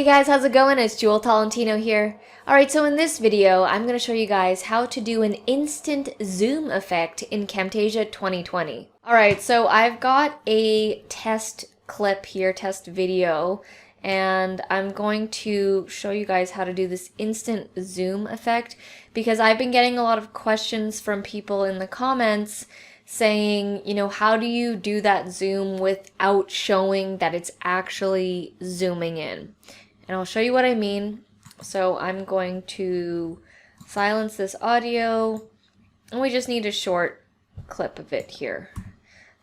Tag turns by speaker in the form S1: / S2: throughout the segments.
S1: Hey guys, how's it going? It's Jewel Tolentino here. Alright, so in this video, I'm going to show you guys how to do an instant zoom effect in Camtasia 2020. Alright, so I've got a test clip here, test video, and I'm going to show you guys how to do this instant zoom effect because I've been getting a lot of questions from people in the comments saying, how do you do that zoom without showing that it's actually zooming in? And I'll show you what I mean. So I'm going to silence this audio, and we just need a short clip of it here.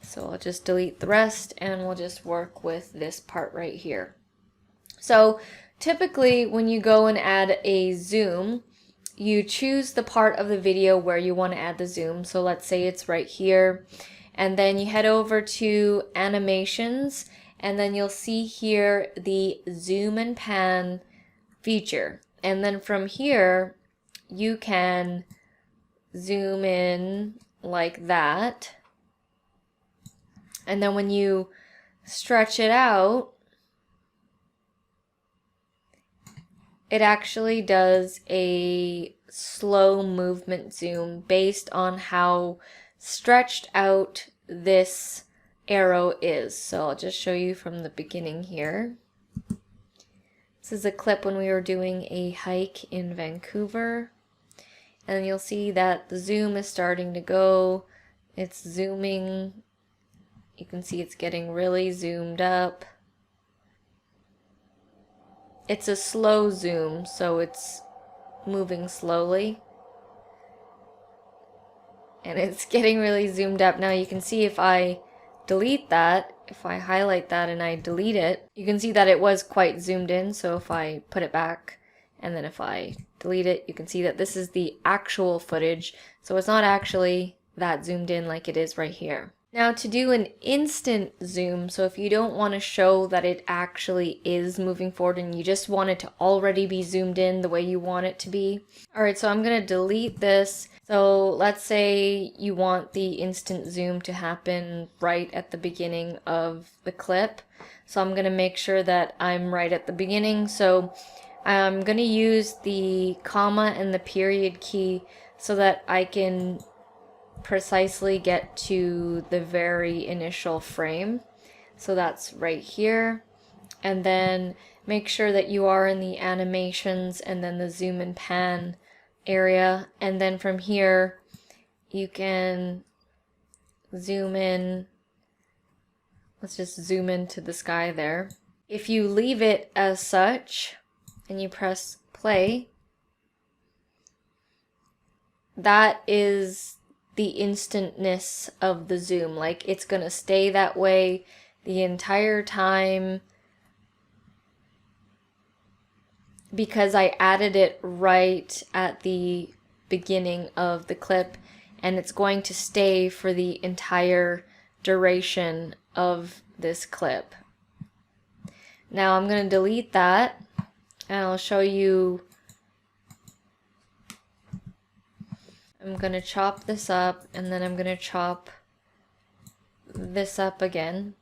S1: So I'll just delete the rest, and we'll just work with this part right here. So typically when you go and add a zoom, you choose the part of the video where you want to add the zoom. So let's say it's right here, and then you head over to animations, and then you'll see here the zoom and pan feature. And then from here, you can zoom in like that. And then when you stretch it out, it actually does a slow movement zoom based on how stretched out this arrow is. So I'll just show you from the beginning here. This is a clip when we were doing a hike in Vancouver, and you'll see that the zoom is starting to go. It's zooming. You can see it's getting really zoomed up. It's a slow zoom, so it's moving slowly. And it's getting really zoomed up. Now you can see if I delete that, if I highlight that and I delete it, you can see that it was quite zoomed in. So if I put it back and then if I delete it, you can see that this is the actual footage. So it's not actually that zoomed in like it is right here. Now to do an instant zoom, so if you don't want to show that it actually is moving forward and you just want it to already be zoomed in the way you want it to be. Alright, so I'm going to delete this. So let's say you want the instant zoom to happen right at the beginning of the clip. So I'm going to make sure that I'm right at the beginning. So I'm going to use the comma and the period key so that I can precisely get to the very initial frame. So that's right here. And then make sure that you are in the animations and then the zoom and pan area. And then from here you can zoom in. Let's just zoom into the sky there. If you leave it as such and you press play, that is the instantness of the zoom. Like, it's gonna stay that way the entire time because I added it right at the beginning of the clip, and it's going to stay for the entire duration of this clip. Now I'm gonna delete that and I'll show you. I'm going to chop this up, and then I'm going to chop this up again.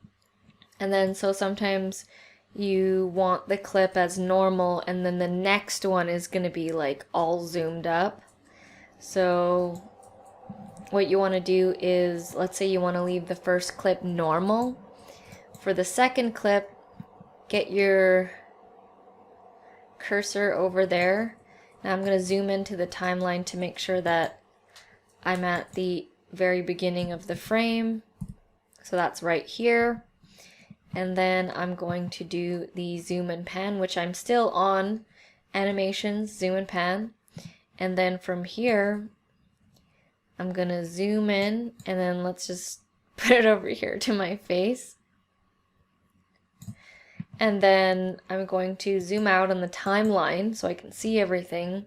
S1: And then so sometimes you want the clip as normal, and then the next one is going to be like all zoomed up. So what you want to do is, let's say you want to leave the first clip normal. For the second clip, get your cursor over there. Now I'm going to zoom into the timeline to make sure that I'm at the very beginning of the frame. So that's right here. And then I'm going to do the zoom and pan, which I'm still on animations, zoom and pan. And then from here, I'm going to zoom in, and then let's just put it over here to my face. And then I'm going to zoom out on the timeline so I can see everything,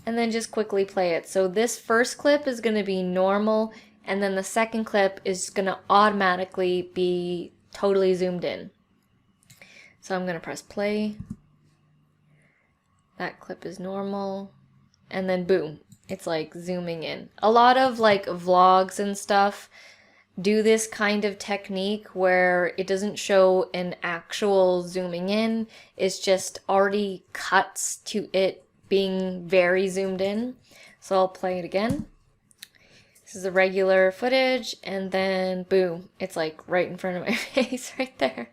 S1: and then just quickly play it. So this first clip is going to be normal, and then the second clip is going to automatically be totally zoomed in. So I'm going to press play. That clip is normal, and then boom, it's like zooming in. A lot of like vlogs and stuff do this kind of technique where it doesn't show an actual zooming in, it's just already cuts to it being very zoomed in. So I'll play it again. This is the regular footage, and then boom, it's like right in front of my face right there.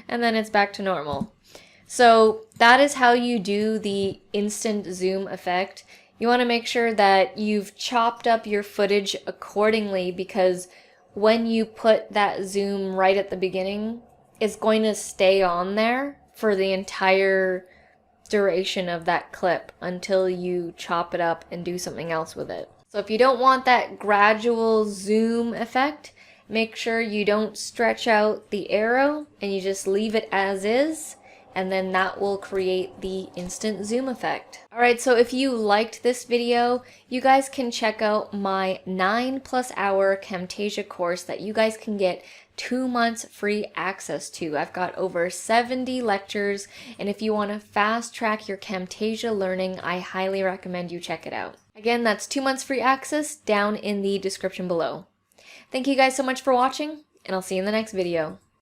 S1: And then it's back to normal. So that is how you do the instant zoom effect. You want to make sure that you've chopped up your footage accordingly, because when you put that zoom right at the beginning, it's going to stay on there for the entire duration of that clip until you chop it up and do something else with it. So if you don't want that gradual zoom effect, make sure you don't stretch out the arrow and you just leave it as is, and then that will create the instant zoom effect. Alright, so if you liked this video, you guys can check out my 9+ hour Camtasia course that you guys can get 2 months free access to. I've got over 70 lectures, and if you want to fast track your Camtasia learning, I highly recommend you check it out. Again, that's 2 months free access down in the description below. Thank you guys so much for watching, and I'll see you in the next video.